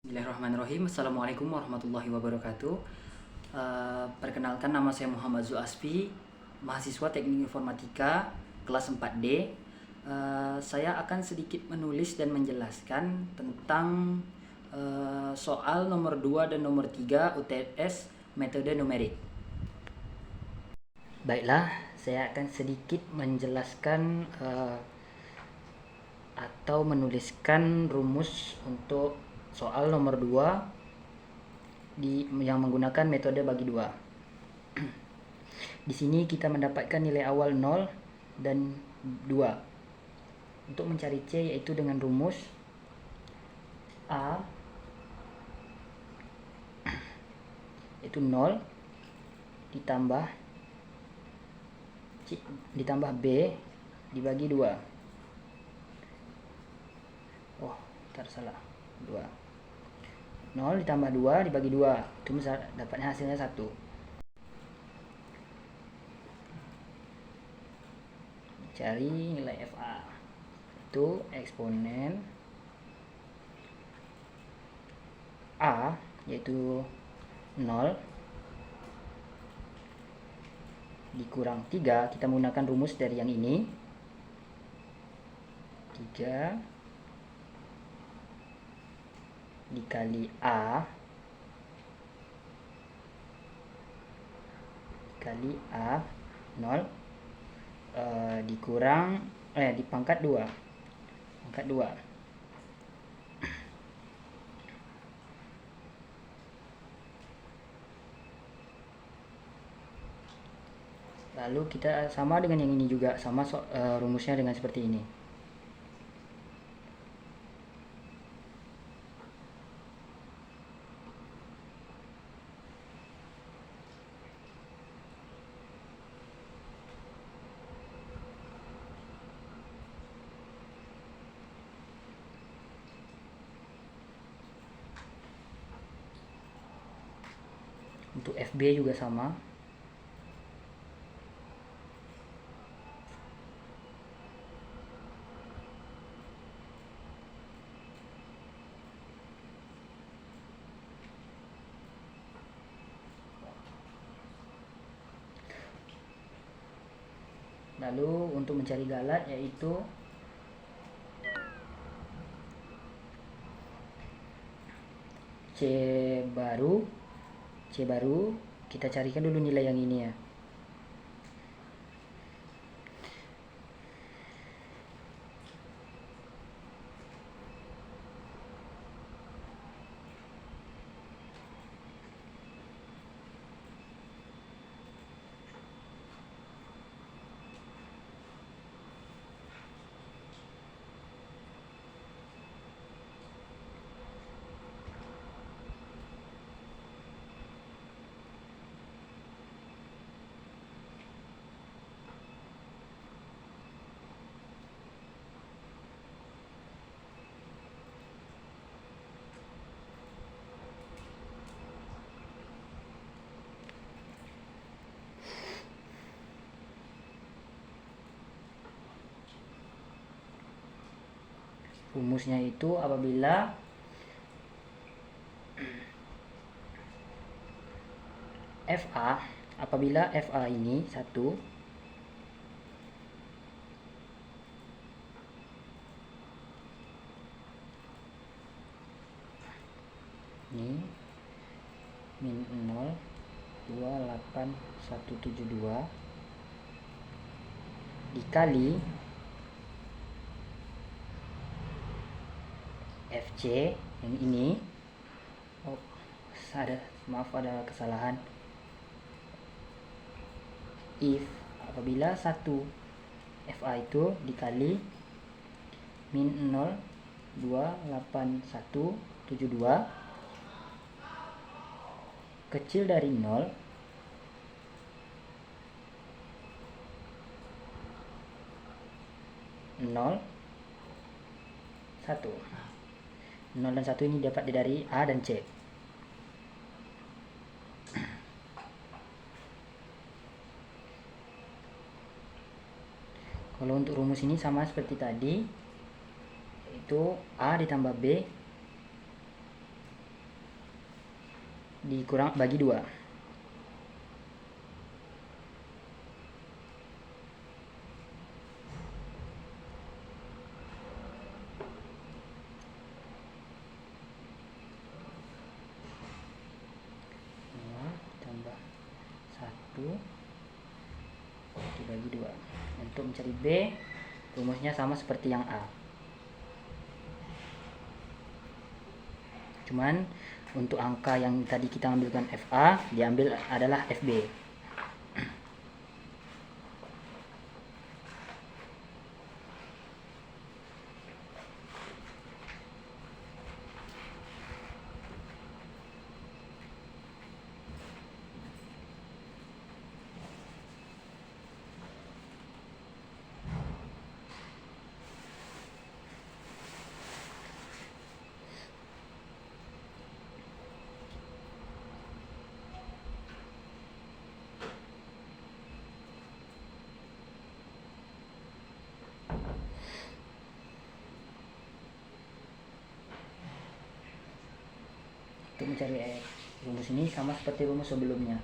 Bismillahirrahmanirrahim. Assalamualaikum warahmatullahi wabarakatuh. Perkenalkan, nama saya Muhammad Zuasfi, mahasiswa Teknik Informatika kelas 4D. Saya akan sedikit menulis dan menjelaskan tentang soal nomor 2 dan nomor 3 UTS metode numerik. Baiklah, saya akan sedikit menjelaskan atau menuliskan rumus untuk soal nomor 2 yang menggunakan metode bagi 2. Di sini kita mendapatkan nilai awal 0 dan 2. Untuk mencari C yaitu dengan rumus A yaitu 0 ditambah B dibagi 2. Oh, salah. 2. 0 ditambah 2 dibagi 2. Itu dapatnya hasilnya 1. Cari nilai FA. Itu eksponen A yaitu 0 dikurang 3. Kita menggunakan rumus dari yang ini. 3 dikali A dikali A 0 dikurang dipangkat 2. Pangkat 2. Lalu kita sama dengan yang ini juga, sama rumusnya dengan seperti ini. Untuk FB juga sama. Lalu untuk mencari galat yaitu C baru kita carikan dulu nilai yang ini ya. Rumusnya itu apabila FA ini 1 ini min 0 28172 dikali FC yang ini. Ada kesalahan. If apabila 1 FA itu dikali min 0 28172 kecil dari 0 0 1. 0 dan 1 ini dapat dari A dan C. Kalau untuk rumus ini sama seperti tadi, yaitu A ditambah B dikurang bagi 2. Tambah 1 dibagi 2. Untuk mencari B, rumusnya sama seperti yang A. Cuman untuk angka yang tadi kita ambilkan FA, diambil adalah FB. Untuk mencari rumus ini sama seperti rumus sebelumnya.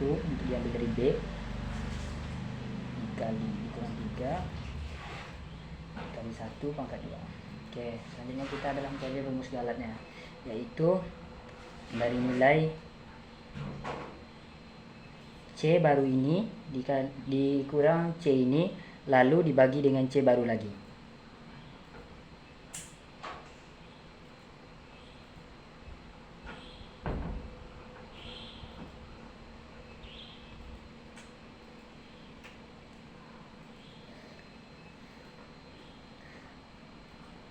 Untuk diambil dari B dikali dikurang 3 dikali 1 pangkat 2. Oke, selanjutnya kita adalah mencari rumus galatnya, yaitu dari nilai C baru ini dikurang C ini, lalu dibagi dengan C baru lagi.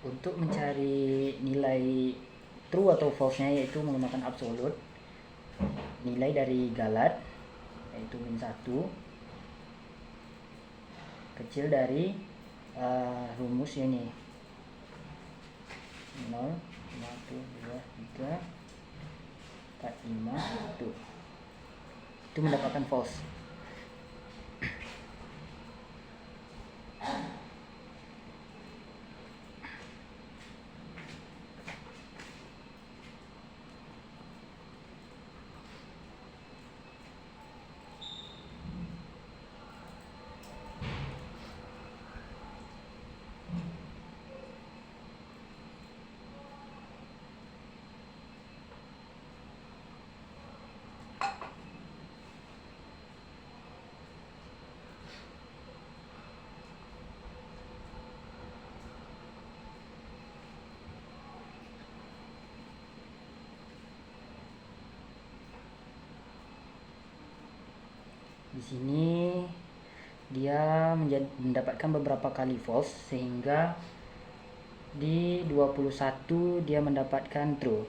Untuk mencari nilai true atau false-nya, yaitu menggunakan absolute, nilai dari galat yaitu -1 kecil dari rumus ini 0, 1, 2, 3, 4, 5 itu mendapatkan false. Di sini dia mendapatkan beberapa kali false, sehingga di 21 dia mendapatkan true.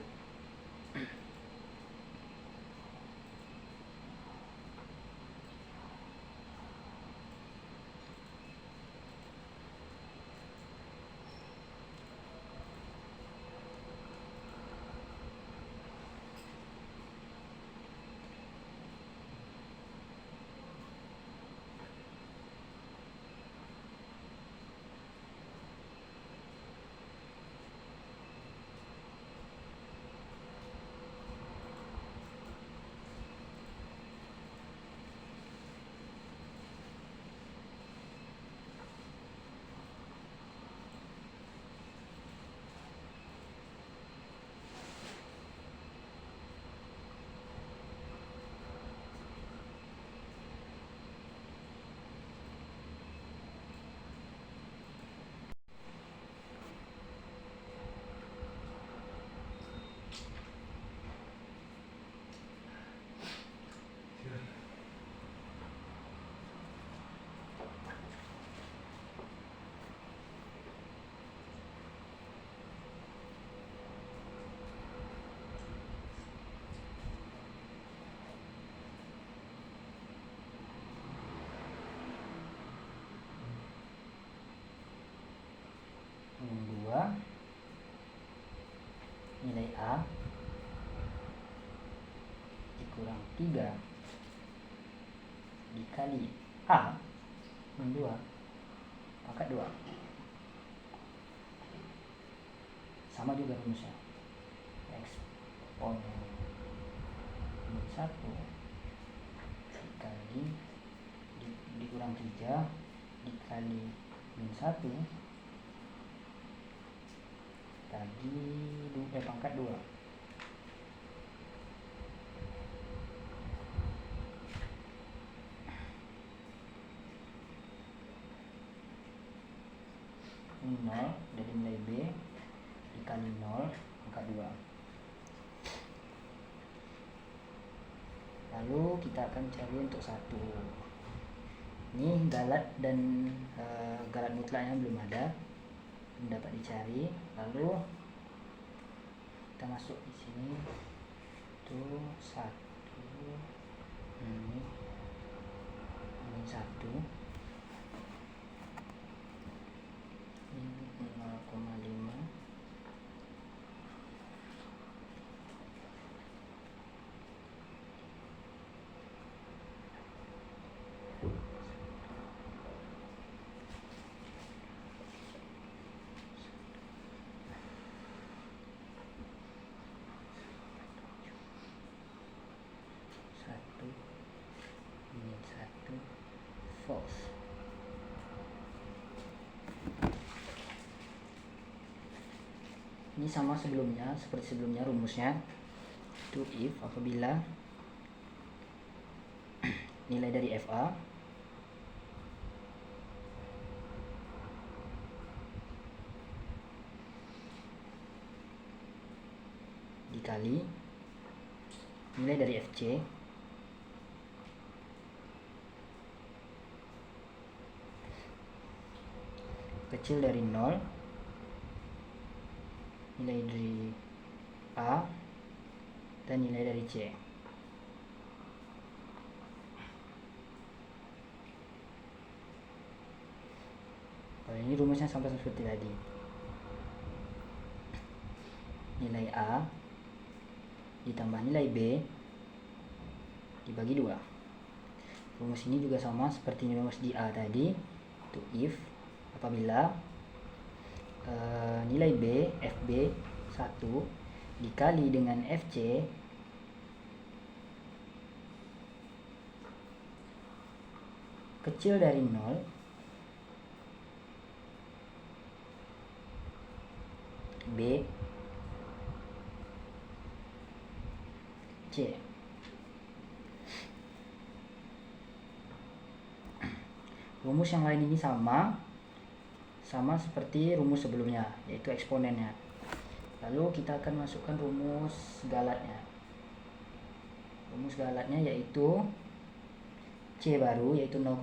3 dikali A min 2 pangkat 2. Sama juga rumusnya. Eksponen min 1 dikali dikurang 3 dikali min 1 bagi pangkat 2. Ini 0 dari nilai B dikali 0 pangkat 2. Lalu kita akan cari untuk 1. Ini galat dan galat mutlaknya belum ada, belum dapat dicari. Lalu kita masuk di sini itu 1 ini 1 ini 0,5 false. Ini sama sebelumnya, seperti sebelumnya rumusnya itu if apabila nilai dari FA dikali nilai dari FC kecil dari 0, nilai dari A dan nilai dari C. Kalau ini rumusnya sama seperti tadi. Nilai A ditambah nilai B dibagi 2. Rumus ini juga sama seperti rumus di A tadi, itu if apabila nilai B FB 1 dikali dengan FC kecil dari 0 B C. Rumus yang lain ini sama seperti rumus sebelumnya, yaitu eksponennya. Lalu kita akan masukkan rumus galatnya. Rumus galatnya yaitu C baru, yaitu 0,5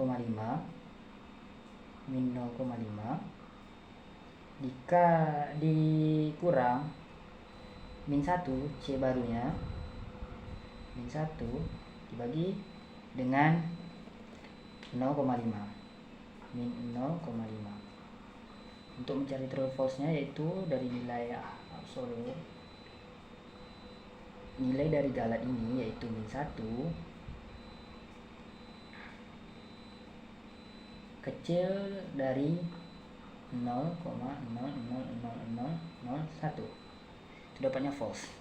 min 0,5 dikurang min 1 C barunya min 1 dibagi dengan 0,5 min 0,5. Untuk mencari true false nya yaitu dari nilai absolut, nilai dari galat ini yaitu min 1 kecil dari 0,000001, itu dapatnya false.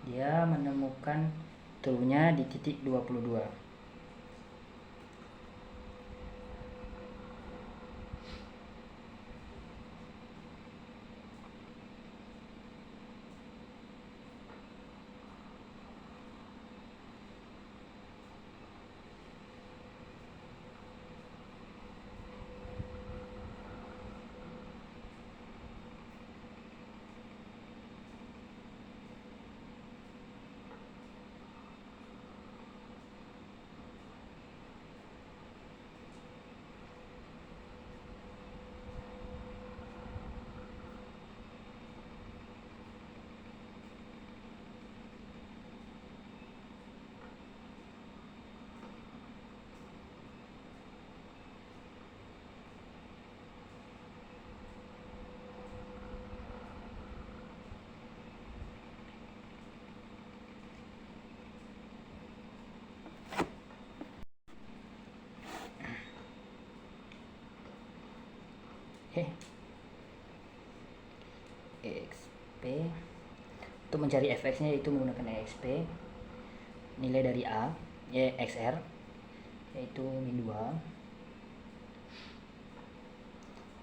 Dia menemukan true-nya di titik 22. Oke. EXP. Untuk mencari fx-nya itu menggunakan EXP. Nilai dari A, XR, yaitu min 2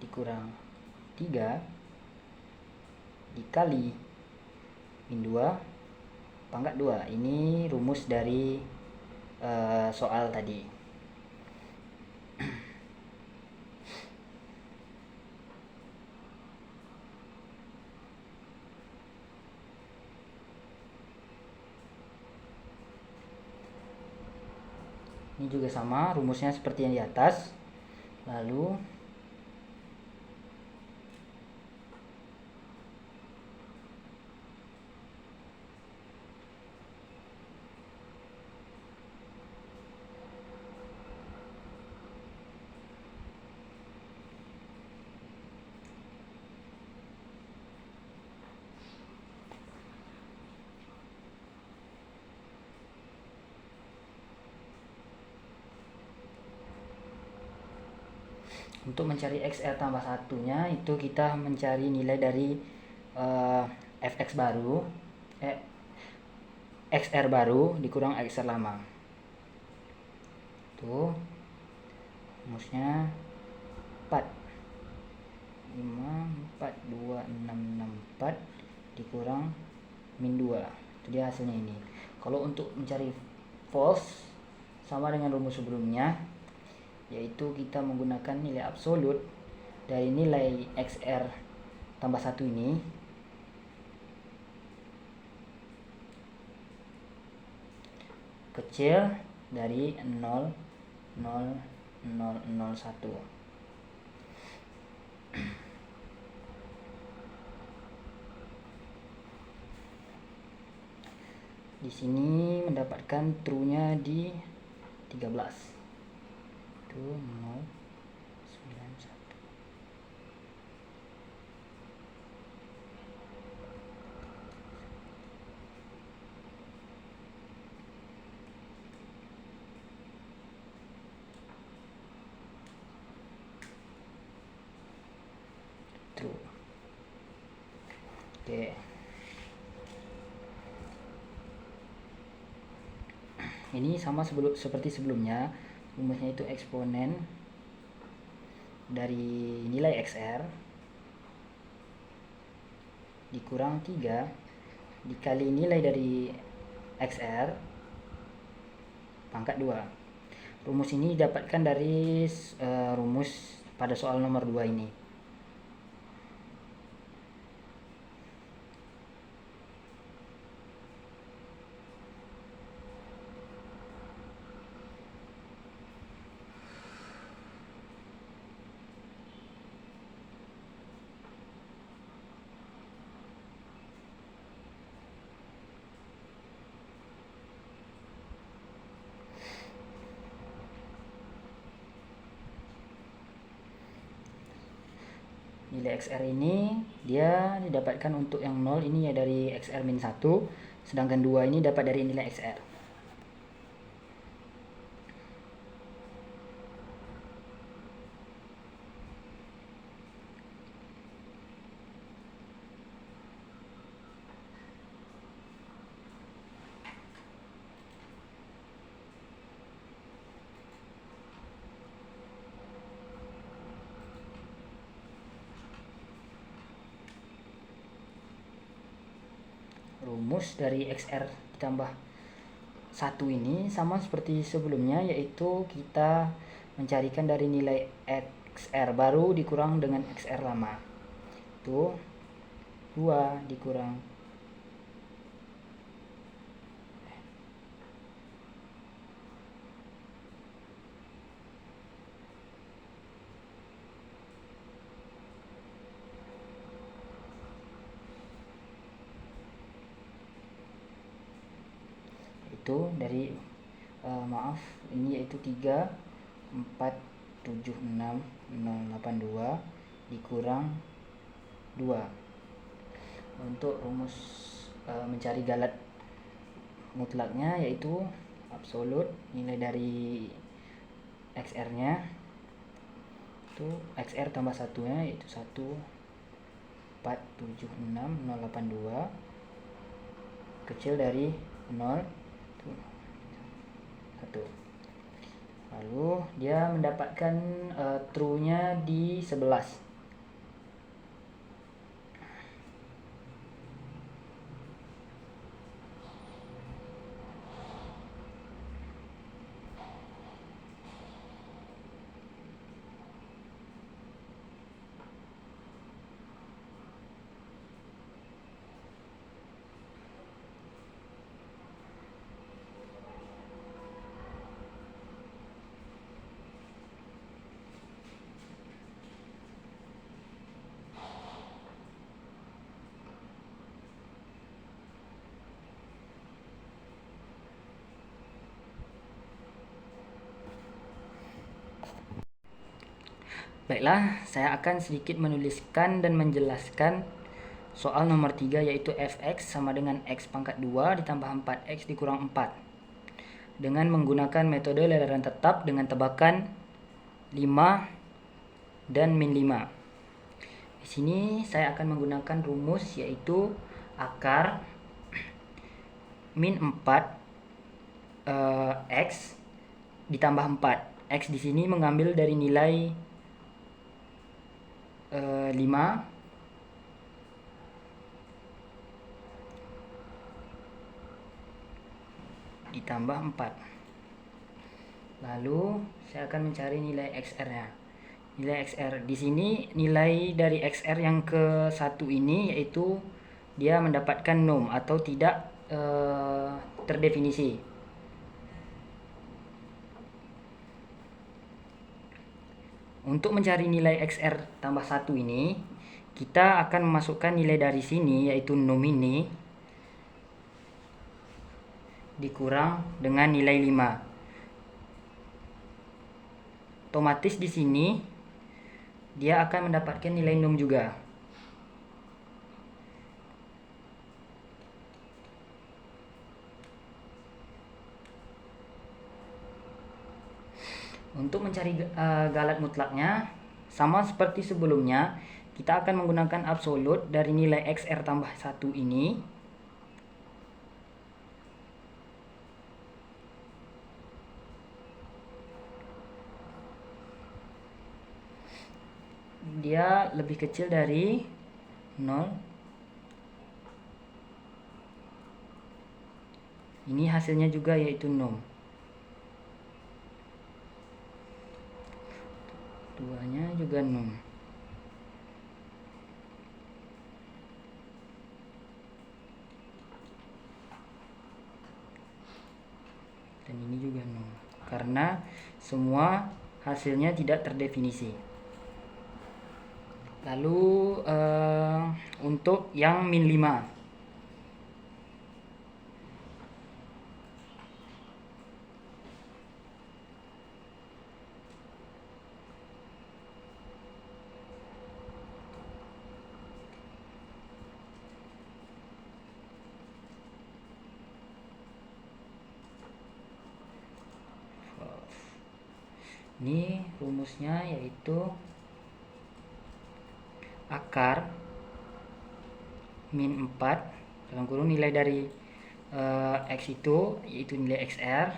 dikurang 3 dikali min 2 pangkat 2. Ini rumus dari soal tadi. Ini juga sama, rumusnya seperti yang di atas. Lalu untuk mencari XR tambah satunya itu kita mencari nilai dari fx baru, XR baru dikurang XR lama. Tuh rumusnya 4 5 4 2 6 6 4 dikurang min 2. Itu dia hasilnya ini. Kalau untuk mencari false sama dengan rumus sebelumnya, yaitu kita menggunakan nilai absolut dari nilai XR tambah 1 ini kecil dari 0,0001. Di sini mendapatkan true-nya di 13. Itu 0,91. True. Oke. Ini sama seperti sebelumnya, rumusnya itu eksponen dari nilai XR dikurang 3 dikali nilai dari XR pangkat 2. Rumus ini didapatkan dari rumus pada soal nomor 2 ini. Nilai XR ini dia didapatkan untuk yang 0 ini ya dari XR min 1, sedangkan 2 ini dapat dari nilai XR. Rumus dari XR ditambah 1 ini sama seperti sebelumnya, yaitu kita mencarikan dari nilai XR baru dikurang dengan XR lama. Itu 2 dikurang itu dari maaf, ini yaitu 3 4 7 6 082 dikurang 2. Untuk rumus mencari galat mutlaknya yaitu absolut nilai dari XR nya Itu XR tambah satunya yaitu 1476082 kecil dari 0 itu 1. Lalu dia mendapatkan true-nya di 11. Baiklah, saya akan sedikit menuliskan dan menjelaskan soal nomor 3, yaitu fx sama dengan x pangkat 2 ditambah 4x dikurang 4 dengan menggunakan metode lelaran tetap dengan tebakan 5 dan min 5. Di sini saya akan menggunakan rumus yaitu akar min 4 x ditambah 4. X di sini mengambil dari nilai 5 ditambah 4. Lalu saya akan mencari nilai XR-nya. Nilai XR di sini, nilai dari XR yang ke-1 ini yaitu dia mendapatkan norm atau tidak terdefinisi. Untuk mencari nilai XR tambah 1 ini, kita akan memasukkan nilai dari sini, yaitu norm ini, dikurang dengan nilai 5. Otomatis di sini, dia akan mendapatkan nilai norm juga. Untuk mencari galat mutlaknya, sama seperti sebelumnya, kita akan menggunakan absolut dari nilai XR tambah 1 ini. Dia lebih kecil dari 0. Ini hasilnya juga yaitu norm. Duanya juga norm. Dan ini juga norm. Karena semua hasilnya tidak terdefinisi. Lalu untuk yang min 5. Ini rumusnya yaitu akar min 4 dalam kurung nilai dari x itu yaitu nilai XR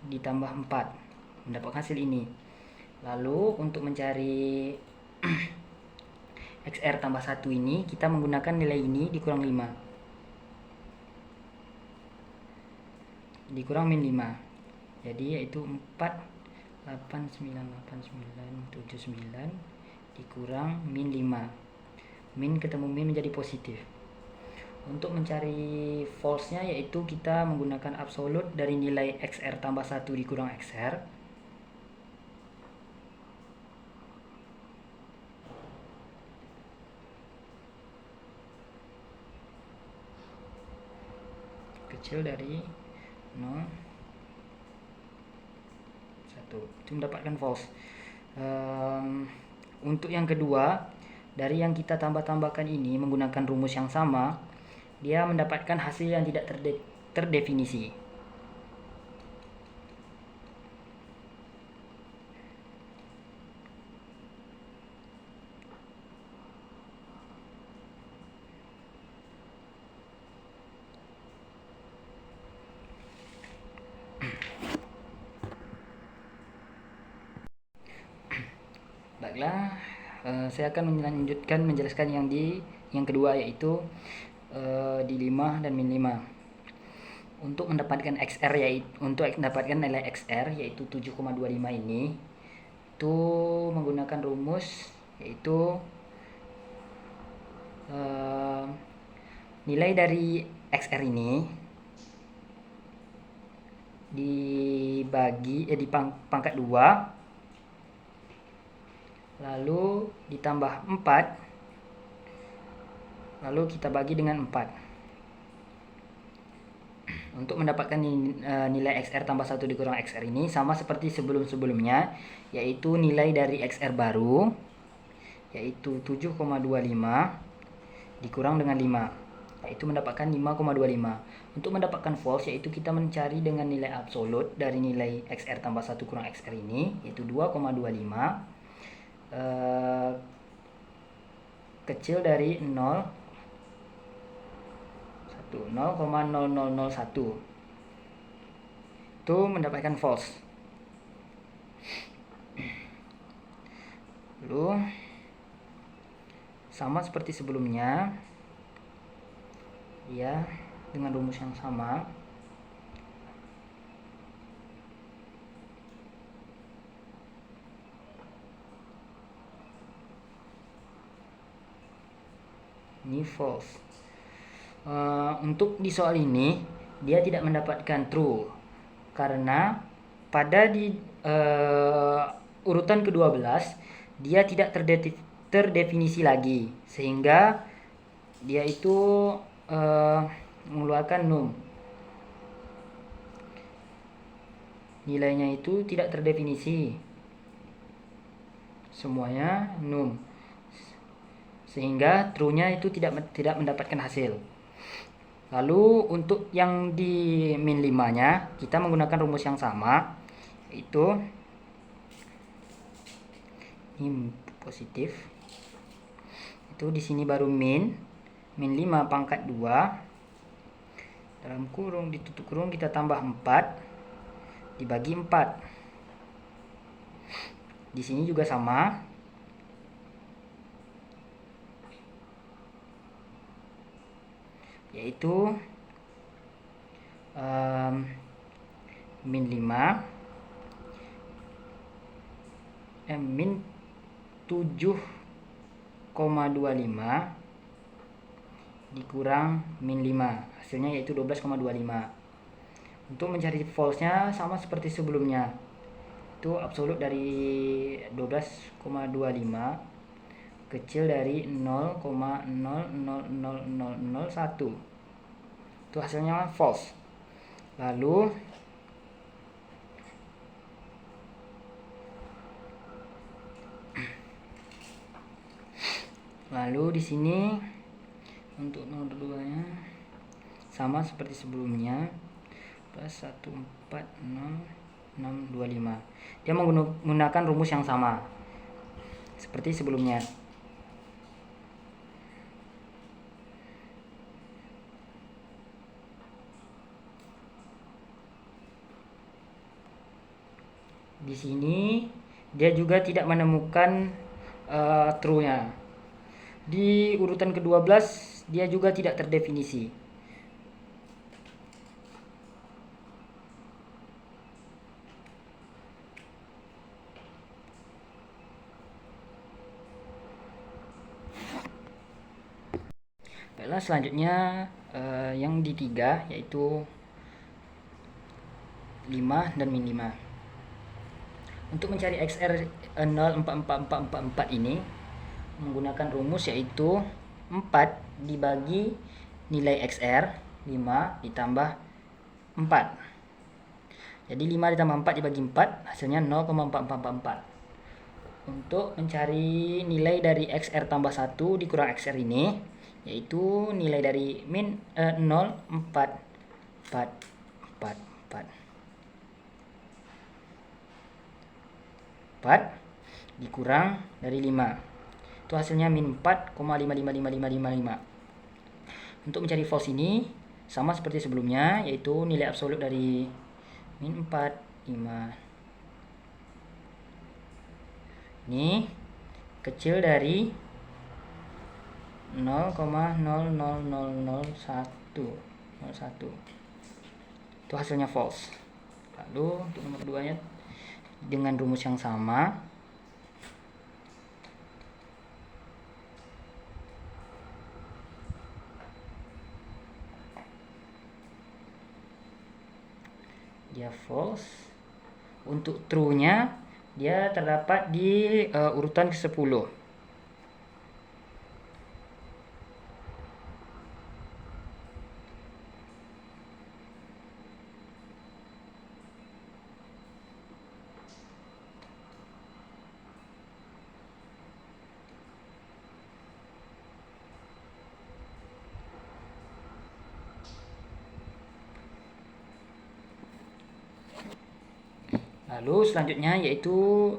ditambah 4 mendapatkan hasil ini. Lalu untuk mencari XR tambah 1 ini, kita menggunakan nilai ini dikurang 5 dikurang min 5, jadi yaitu 4898979 dikurang min 5. Min ketemu min menjadi positif. Untuk mencari false-nya yaitu kita menggunakan absolut dari nilai XR tambah 1 dikurang XR. Kecil dari 0, 1. Itu mendapatkan false. Untuk yang kedua, dari yang kita tambah-tambahkan ini menggunakan rumus yang sama, dia mendapatkan hasil yang tidak terdefinisi. Baiklah, saya akan melanjutkan menjelaskan yang kedua, yaitu di 5 dan min 5. Untuk mendapatkan nilai XR yaitu 7,25 ini, itu menggunakan rumus yaitu nilai dari XR ini dibagi di pangkat 2 lalu ditambah 4 lalu kita bagi dengan 4. Untuk mendapatkan nilai XR tambah 1 dikurang XR ini sama seperti sebelum-sebelumnya, yaitu nilai dari XR baru yaitu 7,25 dikurang dengan 5, yaitu mendapatkan 5,25. Untuk mendapatkan false, yaitu kita mencari dengan nilai absolut dari nilai XR tambah 1 kurang XR ini, yaitu 2,25 kecil dari 0,0001, itu mendapatkan false. Lalu sama seperti sebelumnya, ya, dengan rumus yang sama. Ini false. Untuk di soal ini dia tidak mendapatkan true karena pada di urutan ke-12 dia tidak terdefinisi lagi, sehingga dia itu mengeluarkan num. Nilainya itu tidak terdefinisi, semuanya num, sehingga true-nya itu tidak mendapatkan hasil. Lalu untuk yang di min 5-nya kita menggunakan rumus yang sama, yaitu ini positif. Itu di sini baru min 5 pangkat 2 dalam kurung ditutup kurung kita tambah 4 dibagi 4. Di sini juga sama. Yaitu min 7,25 dikurang min 5, hasilnya yaitu 12,25. Untuk mencari false-nya sama seperti sebelumnya, itu absolut dari 12,25 kecil dari 0,000001, itu hasilnya false. Lalu di sini untuk nomor 2-nya sama seperti sebelumnya, plus 140,625. Dia menggunakan rumus yang sama seperti sebelumnya. Di sini dia juga tidak menemukan true-nya. Di urutan ke-12 dia juga tidak terdefinisi. Baiklah, selanjutnya yang di 3, yaitu 5 dan min 5. Untuk mencari XR 0,44444 ini menggunakan rumus yaitu 4 dibagi nilai XR 5 ditambah 4. Jadi 5 ditambah 4 dibagi 4 hasilnya 0,4444. Untuk mencari nilai dari XR tambah 1 dikurang XR ini, yaitu nilai dari min 4 dikurang dari 5, itu hasilnya min 4,555555. Untuk mencari false ini sama seperti sebelumnya, yaitu nilai absolut dari min 4, 5 ini kecil dari 0,00001. Itu hasilnya false. Lalu untuk nomor 2 nya dengan rumus yang sama, dia false. Untuk true-nya dia terdapat di urutan ke-10. Lalu selanjutnya yaitu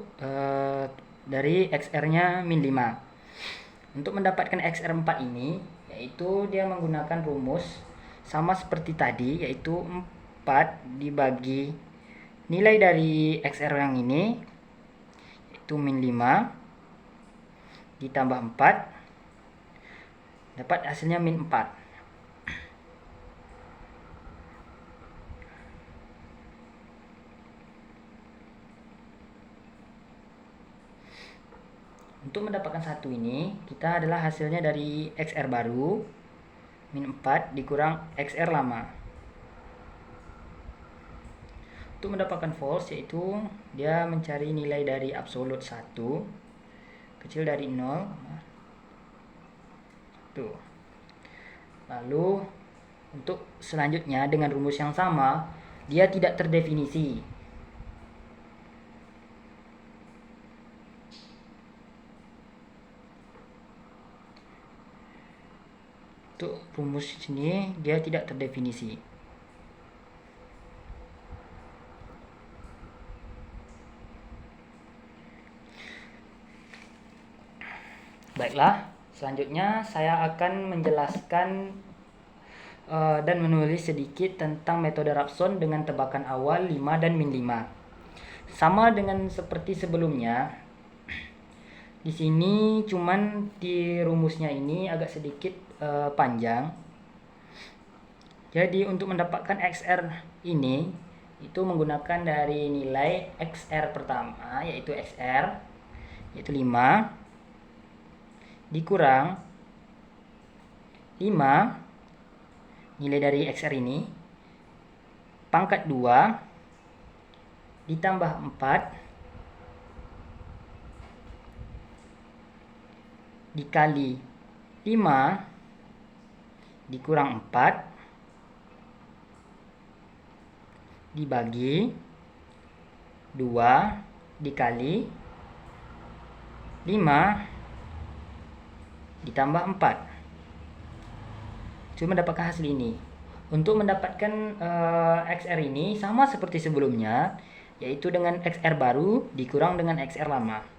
dari XR-nya min 5. Untuk mendapatkan XR4 ini, yaitu dia menggunakan rumus sama seperti tadi, yaitu 4 dibagi nilai dari XR yang ini, yaitu min 5, ditambah 4, dapat hasilnya min 4. Untuk mendapatkan satu ini, kita adalah hasilnya dari XR baru, min 4 dikurang XR lama. Untuk mendapatkan false, yaitu dia mencari nilai dari absolut 1, kecil dari 0. Tuh. Lalu, untuk selanjutnya dengan rumus yang sama, dia tidak terdefinisi. Untuk rumus sini dia tidak terdefinisi. Baiklah, selanjutnya saya akan menjelaskan dan menulis sedikit tentang metode Raphson dengan tebakan awal 5 dan min 5. Sama dengan seperti sebelumnya. Di sini cuman di rumusnya ini agak sedikit panjang. Jadi untuk mendapatkan XR ini itu menggunakan dari nilai XR pertama, yaitu XR yaitu 5 dikurang 5 nilai dari XR ini pangkat 2 ditambah 4 dikali 5 dikurang 4 dibagi 2 dikali 5 ditambah 4. Cuma mendapatkan hasil ini. Untuk mendapatkan XR ini sama seperti sebelumnya, yaitu dengan XR baru dikurang dengan XR lama.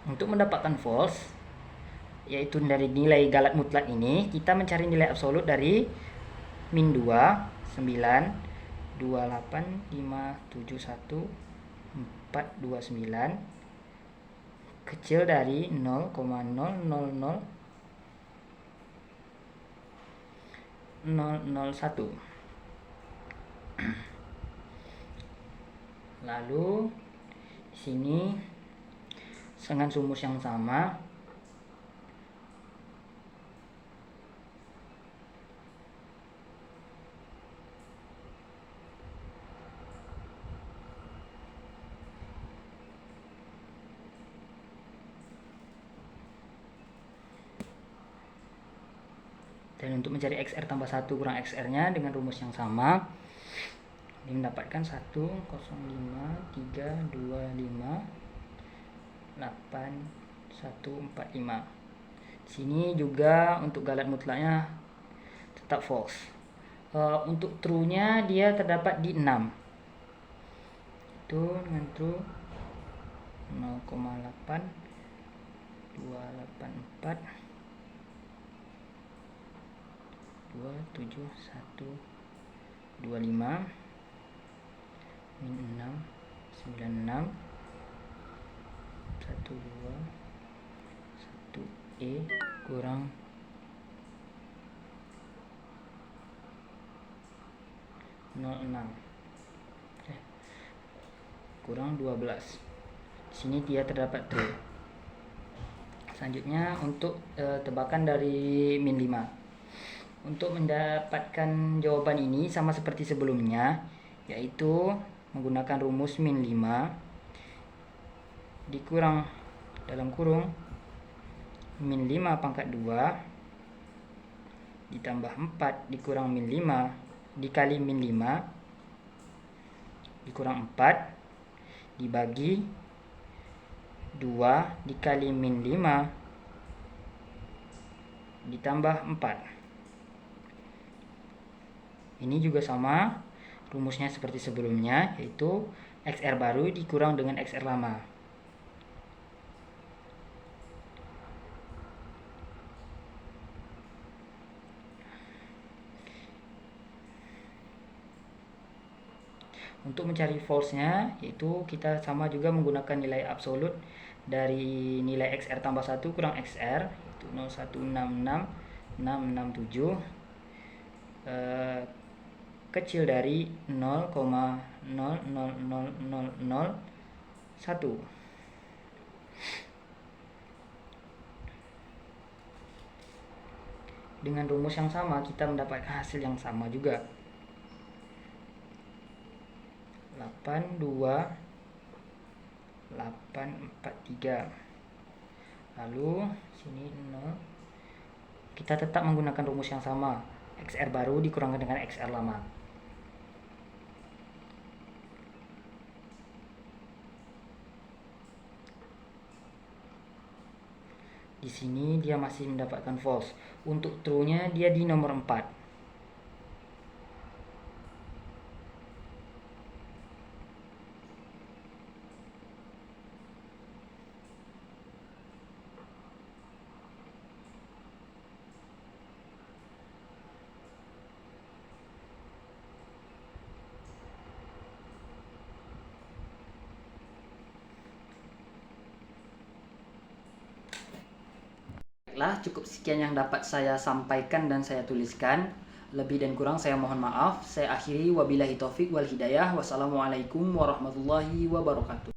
Untuk mendapatkan false, yaitu dari nilai galat mutlak ini, kita mencari nilai absolut dari min 2, 9, 28, 5, 7, 1, 4, 2, 9, kecil dari 0,0000001. Lalu di sini dengan rumus yang sama, dan untuk mencari XR tambah 1 kurang XR nya dengan rumus yang sama, mendapatkan 1, 0, 5, 3, 2, 5, 8, 1, 4, 5. Di sini juga untuk galat mutlaknya tetap false. Untuk true-nya dia terdapat di 6. Itu dengan true 0,8 284 25 min 6 96 1 kurang 06 kurang 12. Di sini dia terdapat true. Selanjutnya untuk tebakan dari min 5. Untuk mendapatkan jawaban ini sama seperti sebelumnya, yaitu menggunakan rumus min 5 dikurang dalam kurung min 5 pangkat 2 ditambah 4 dikurang min 5 dikali min 5 dikurang 4 dibagi 2 dikali min 5 ditambah 4. Ini juga sama rumusnya seperti sebelumnya, yaitu XR baru dikurang dengan XR lama. Untuk mencari false-nya, yaitu kita sama juga menggunakan nilai absolut dari nilai XR tambah 1 kurang XR, yaitu 0,166667 kecil dari 0,000001. Dengan rumus yang sama, kita mendapatkan hasil yang sama juga. 82843. Lalu sini 0. Kita tetap menggunakan rumus yang sama, XR baru dikurangkan dengan XR lama. Di sini dia masih mendapatkan false. Untuk true-nya dia di nomor 4. Cukup sekian yang dapat saya sampaikan dan saya tuliskan. Lebih dan kurang saya mohon maaf. Saya akhiri, wabillahi taufik wal hidayah. Wassalamualaikum warahmatullahi wabarakatuh.